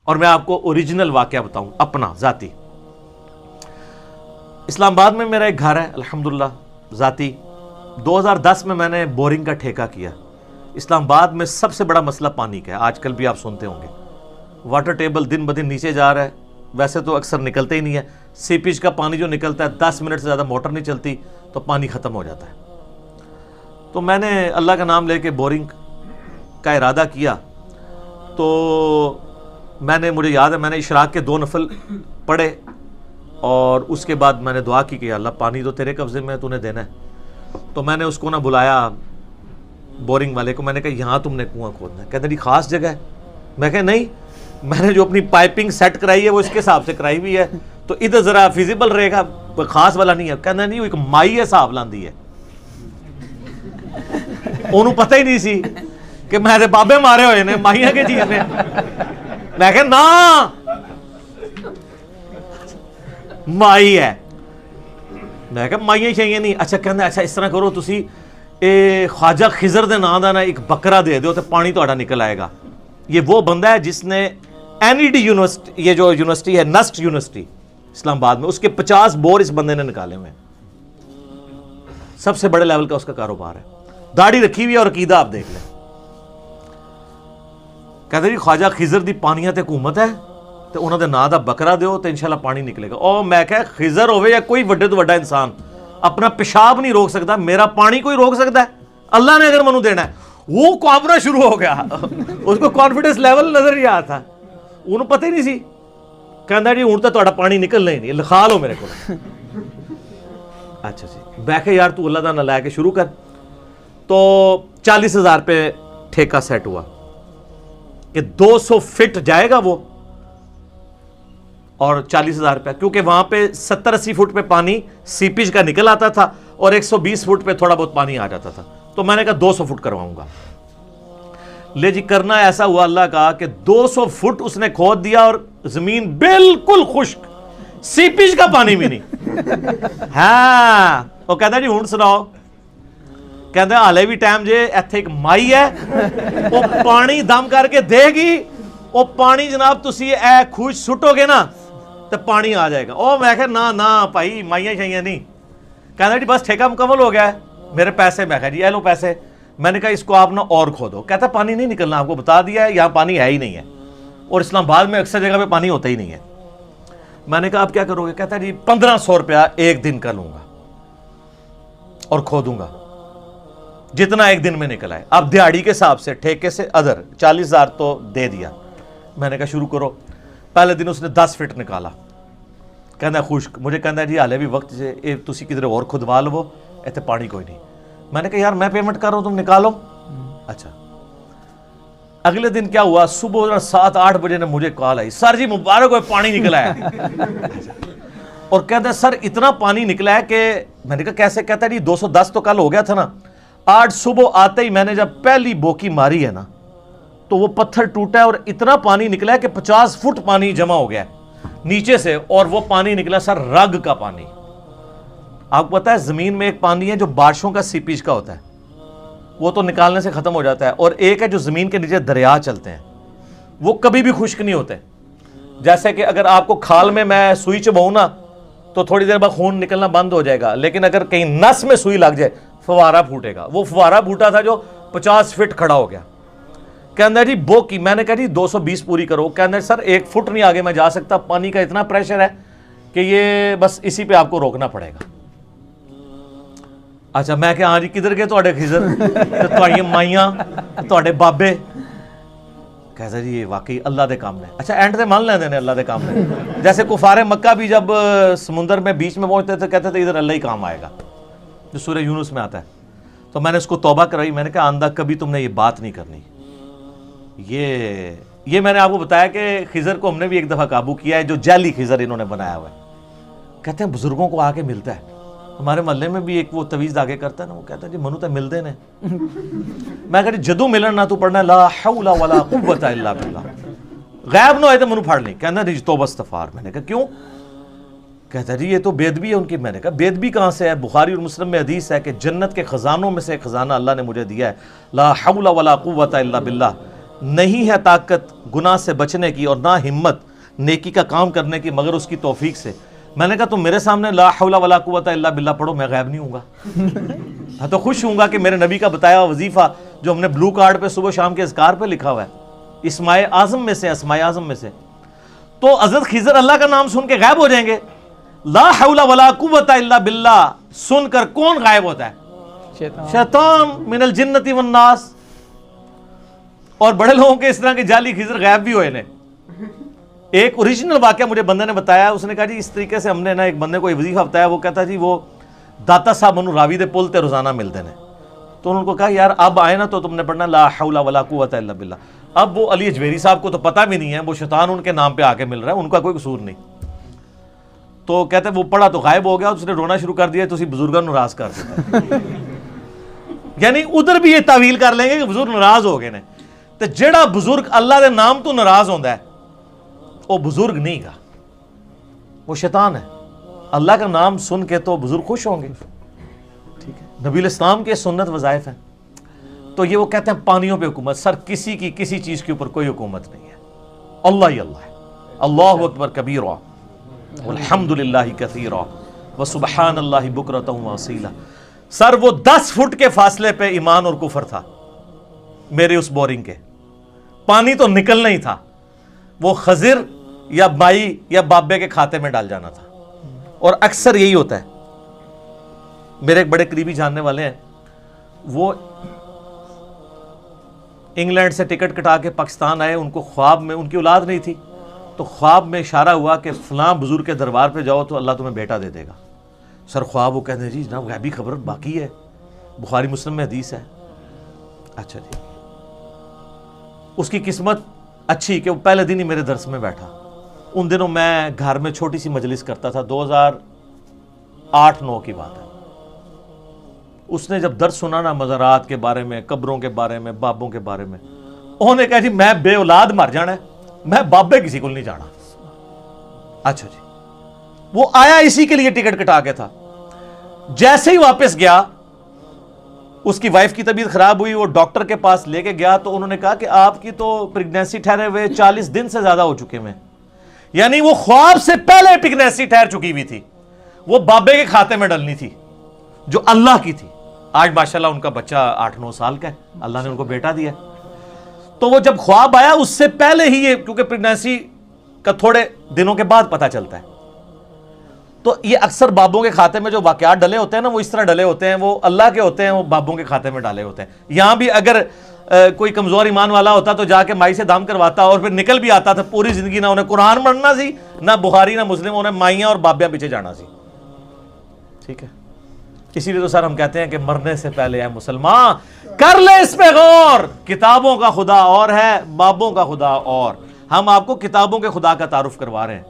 اور میں آپ کو اوریجنل واقعہ بتاؤں اپنا ذاتی. اسلام آباد میں میرا ایک گھر ہے الحمدللہ ذاتی. 2010 میں نے بورنگ کا ٹھیکہ کیا. اسلام آباد میں سب سے بڑا مسئلہ پانی کا ہے, آج کل بھی آپ سنتے ہوں گے. واٹر ٹیبل دن بدن نیچے جا رہا ہے, ویسے تو اکثر نکلتے ہی نہیں ہے. سیپیج کا پانی جو نکلتا ہے 10 منٹ سے زیادہ موٹر نہیں چلتی تو پانی ختم ہو جاتا ہے. تو میں نے اللہ کا نام لے کے بورنگ کا ارادہ کیا. تو مجھے یاد ہے میں نے اشراق کے 2 نفل پڑھے اور اس کے بعد میں نے دعا کی کہ اللہ پانی تو تیرے قبضے میں ہے, تو نے دینا ہے. تو میں نے اس کو بلایا بورنگ والے کو, میں نے کہا یہاں تم نے کنواں کھودنا ہے. کہتے جی خاص جگہ ہے. میں کہا نہیں, میں نے جو اپنی پائپنگ سیٹ کرائی ہے وہ اس کے حساب سے کرائی ہوئی ہے, تو ادھر ذرا فیزیبل رہے گا, خاص والا نہیں ہے. کہنا نہیں, وہ ایک مائی حساب لاندی ہے. انہوں پتہ ہی نہیں سی کہ میں بابے مارے ہوئے نے مائیاں کے چیز نے. میں کہا نا مائی ہے. میں کہا مائیاں چاہیے نہیں. اچھا کہنا اچھا اس طرح کرو تسی خواجہ خضر دے نام دا نا ایک بکرا دے دیو تو پانی تہاڈا نکل آئے گا. یہ وہ بندہ ہے جس نے NED یونیورسٹی, یہ جو یونیورسٹی ہے نسٹ یونیورسٹی اسلام آباد میں, اس کے 50 بور اس بندے نے نکالے ہوئے. سب سے بڑے لیول کا اس کا کاروبار ہے. داڑھی رکھی ہوئی ہے اور عقیدہ آپ دیکھ لیں. کہتے جی خواجہ خضر دی پانیاں تے حکومت ہے تو انہوں دے نام دا بکرا دیو تو انشاءاللہ پانی نکلے گا. او میں کہا خضر ہوئے یا کوئی وڈے تو وڈا انسان اپنا پیشاب نہیں روک سکتا, میرا پانی کوئی روک سکتا ہے؟ اللہ نے اگر منو دینا ہے. وہ کانپنا شروع ہو گیا, اس کو کانفیڈنس لیول نظر ہی آیا تھا, انہوں پتہ ہی نہیں سی. کہندا جی ہوں تو تہاڈا پانی نکلنا ہی نہیں, لکھا لو میرے کو. اچھا جی میں کہا یار تو اللہ دا نہ لے کے شروع کر. تو 40,000 پہ ٹھیکہ سیٹ ہوا کہ 200 فٹ جائے گا وہ, اور 40,000 روپیہ, کیونکہ وہاں پہ 70-80 فٹ پہ پانی سیپیج کا نکل آتا تھا اور 120 فٹ پہ تھوڑا بہت پانی آ جاتا تھا. تو میں نے کہا 200 فٹ کرواؤں گا. لے جی کرنا ایسا ہوا اللہ کا کہ 200 فٹ اس نے کھود دیا اور زمین بالکل خشک, سیپیج کا پانی بھی نہیں. ہاں وہ کہتا جی ہوں سناؤ. کہتے ہیں ہالے بھی ٹائم جے ایتھے ایک مائی ہے وہ پانی دم کر کے دے گی, وہ پانی جناب تسی اے خوش سٹو گے نا تو پانی آ جائے گا. او میں کہا نا بھائی مائیاں شائیاں نہیں. کہتا جی بس ٹھیکہ مکمل ہو گیا ہے, میرے پیسے. میں کہا جی اے لو پیسے. میں نے کہا اس کو آپ نا اور کھودو. کہتا پانی نہیں نکلنا, آپ کو بتا دیا ہے یہاں پانی ہے ہی نہیں ہے, اور اسلام آباد میں اکثر جگہ پہ پانی ہوتا ہی نہیں ہے. میں نے کہا آپ کیا کرو گے؟ کہتا جی 1500 روپیہ ایک دن کا لوں گا اور کھودوں گا جتنا ایک دن میں نکل آئے. اب دیہڑی کے حساب سے ٹھیکے سے ادھر 40,000 تو دے دیا. میں نے کہا شروع کرو. پہلے دن اس نے 10 فٹ نکالا. کہنا خشک. مجھے کہنا جی حالے بھی وقت سے تسی کدھر اور کھدوا لو, ایتھے پانی کوئی نہیں. میں نے کہا یار میں پیمنٹ کر رہا ہوں تم نکالو. اچھا اگلے دن کیا ہوا, صبح 7-8 بجے نے مجھے کال آئی, سر جی مبارک ہوئے پانی نکلا ہے. اور کہتا ہے سر اتنا پانی نکلا ہے کہ میں نے کہا کیسے؟ کہتا ہے جی 210 تو کل ہو گیا تھا نا, آج صبح آتے ہی میں نے جب پہلی بوکی ماری ہے نا تو وہ پتھر ٹوٹا ہے اور اتنا پانی نکلا ہے کہ 50 فٹ پانی جمع ہو گیا ہے نیچے سے, اور وہ پانی نکلا سر رگ کا پانی. آپ کو پتا ہے زمین میں ایک پانی ہے جو بارشوں کا سیپیج کا ہوتا ہے, وہ تو نکالنے سے ختم ہو جاتا ہے, اور ایک ہے جو زمین کے نیچے دریا چلتے ہیں, وہ کبھی بھی خشک نہیں ہوتے. جیسے کہ اگر آپ کو کھال میں سوئی چباؤں نا تو تھوڑی دیر بعد خون نکلنا بند ہو جائے گا, لیکن اگر کہیں نس میں سوئی لگ جائے فوارہ پھوٹے گا. وہ فوارہ پھوٹا تھا جو 50 فٹ کھڑا ہو گیا. کہنا جی بو کی. میں نے کہا جی 220 پوری کرو. کہنا سر 1 فٹ نہیں آگے میں جا سکتا, پانی کا اتنا پریشر ہے کہ یہ بس اسی پہ آپ کو روکنا پڑے گا. اچھا میں کہ ہاں جی کدھر گئے تواڈے خضر تواڈیاں مائیاں تواڈے بابے؟ کہتا جی یہ واقعی اللہ دے کام نے. اچھا اینڈ تے مان لیندے نے اللہ دے کام نے. جیسے کفار مکہ بھی جب سمندر میں بیچ میں پہنچتے تھے کہتے تھے ادھر اللہ ہی کام آئے گا, جو سورہ یونس میں آتا ہے. تو میں نے اس کو توبہ کرائی. میں نے کہا آندہ کبھی تم نے یہ بات نہیں کرنی. یہ میں نے آپ کو بتایا کہ خضر کو ہم نے بھی ایک دفعہ قابو کیا ہے, جو جعلی خضر انہوں نے بنایا ہوا ہے. کہتے ہیں بزرگوں کو آ کے ملتا ہے. ہمارے محلے میں بھی ایک وہ تویز آگے کرتا ہے نا, وہ کہتا ہے جی منو تے ملدے نے. میں کہا جی جدو ملن نہ تو پڑھنا لا حول ولا قوت الا باللہ, غائب نہ ہوئے تو منو پڑھ لیں. کہنا جی توبہ استغفار. میں نے کہا کیوں؟ کہتا ہے جی یہ تو بے ادبی ہے ان کی. میں نے کہا بے ادبی کہاں سے ہے؟ بخاری اور مسلم میں حدیث ہے کہ جنت کے خزانوں میں سے ایک خزانہ اللہ نے مجھے دیا ہے, لا حول ولا قوت الا باللہ, نہیں ہے طاقت گناہ سے بچنے کی اور نہ ہمت نیکی کا کام کرنے کی مگر اس کی توفیق سے۔ میں نے کہا تم میرے سامنے لا حول ولا قوت الا باللہ پڑھو، میں غائب نہیں ہوں گا۔ میں تو خوش ہوں گا کہ میرے نبی کا بتایا ہوا وظیفہ جو ہم نے بلو کارڈ پہ صبح شام کے اذکار پہ لکھا ہوا ہے، اسماء اعظم میں سے، اسماء اعظم میں سے، تو حضرت خضر اللہ کا نام سن کے غائب ہو جائیں گے؟ لا حول ولا قوت الا باللہ سن کر کون غائب ہوتا ہے؟ شیطان من الجنت والناس۔ اور بڑے لوگوں کے اس طرح کے جعلی خضر غائب بھی ہوئے نے۔ ایک اوریجنل واقعہ مجھے بندے نے بتایا، اس نے کہا جی اس طریقے سے ہم نے نا ایک بندے کو وظیفہ بتایا، وہ کہتا جی وہ داتا صاحب منو راوی دے پل تے روزانہ ملتے ہیں، تو انہوں نے کہا یار اب آئے نا تو تم نے پڑھنا لا حول ولا قوت الا باللہ۔ اب وہ علی اجویری صاحب کو تو پتہ بھی نہیں ہے، وہ شیطان ان کے نام پہ آ کے مل رہا ہے، ان کا کوئی قصور نہیں۔ تو کہتے وہ پڑھا تو غائب ہو گیا، اس نے رونا شروع کر دیا، تو اسی بزرگوں ناراض کر دیتا ہے۔ یعنی ادھر بھی یہ تعویل کر لیں گے کہ بزرگ ناراض ہو گئے نے، تو جڑا بزرگ اللہ دے نام تو ناراض ہوندا ہے وہ بزرگ نہیں گا، وہ شیطان ہے۔ اللہ کا نام سن کے تو بزرگ خوش ہوں گے، ٹھیک ہے، نبی الاسلام کے سنت وظائف ہیں۔ تو یہ وہ کہتے ہیں پانیوں پہ حکومت، سر کسی کی کسی چیز کے اوپر کوئی حکومت نہیں ہے، اللہ ہی اللہ ہے۔ اللہ اکبر کبیرا والحمد للہ کثیرا وسبحان اللہ بکرۃ واصیلا۔ سر وہ 10 فٹ کے فاصلے پہ ایمان اور کفر تھا میرے اس بورنگ کے، پانی تو نکلنا ہی تھا، وہ خضر یا بائی یا بابے کے کھاتے میں ڈال جانا تھا۔ اور اکثر یہی ہوتا ہے، میرے ایک بڑے قریبی جاننے والے ہیں، وہ انگلینڈ سے ٹکٹ کٹا کے پاکستان آئے، ان کو خواب میں، ان کی اولاد نہیں تھی، تو خواب میں اشارہ ہوا کہ فلاں بزرگ کے دربار پہ جاؤ تو اللہ تمہیں بیٹا دے دے گا۔ سر خواب وہ کہتے ہیں جی جناب غیبی خبر باقی ہے، بخاری مسلم میں حدیث ہے۔ اچھا جی، اس کی قسمت اچھی کہ وہ پہلے دن ہی میرے درس میں بیٹھا۔ ان دنوں میں گھر میں چھوٹی سی مجلس کرتا تھا، 2008-9 کی بات ہے۔ اس نے جب درس سنا نا مزارات کے بارے میں، قبروں کے بارے میں، بابوں کے بارے میں، انہوں نے کہا جی میں بے اولاد مر جانا ہے، میں بابے کسی کو نہیں جانا۔ اچھا جی، وہ آیا اسی کے لیے ٹکٹ کٹا کے تھا۔ جیسے ہی واپس گیا، اس کی وائف کی طبیعت خراب ہوئی، وہ ڈاکٹر کے پاس لے کے گیا، تو انہوں نے کہا کہ آپ کی تو پریگنینسی ٹھہرے ہوئے 40 دن سے زیادہ ہو چکے ہیں۔ یعنی وہ خواب سے پہلے پریگنینسی ٹھہر چکی ہوئی تھی، وہ بابے کے کھاتے میں ڈلنی تھی جو اللہ کی تھی۔ آج ماشاءاللہ ان کا بچہ 8-9 سال کا ہے، اللہ نے ان کو بیٹا دیا۔ تو وہ جب خواب آیا اس سے پہلے ہی یہ، کیونکہ پریگنینسی کا تھوڑے دنوں کے بعد پتہ چلتا ہے، تو یہ اکثر بابوں کے کھاتے میں جو واقعات ڈلے ہوتے ہیں نا، وہ اس طرح ڈلے ہوتے ہیں، وہ اللہ کے ہوتے ہیں، وہ بابوں کے کھاتے میں ڈالے ہوتے ہیں۔ یہاں بھی اگر کوئی کمزور ایمان والا ہوتا تو جا کے مائی سے دام کرواتا اور پھر نکل بھی آتا تھا، پوری زندگی نہ انہیں قرآن پڑھنا سی، نہ بخاری نہ مسلم، انہیں مائیاں اور بابیاں پیچھے جانا سی، ٹھیک ہے۔ اسی لیے تو سر ہم کہتے ہیں کہ مرنے سے پہلے اے مسلمان کر لے اس پہ غور، کتابوں کا خدا اور ہے، بابوں کا خدا اور۔ ہم آپ کو کتابوں کے خدا کا تعارف کروا رہے ہیں۔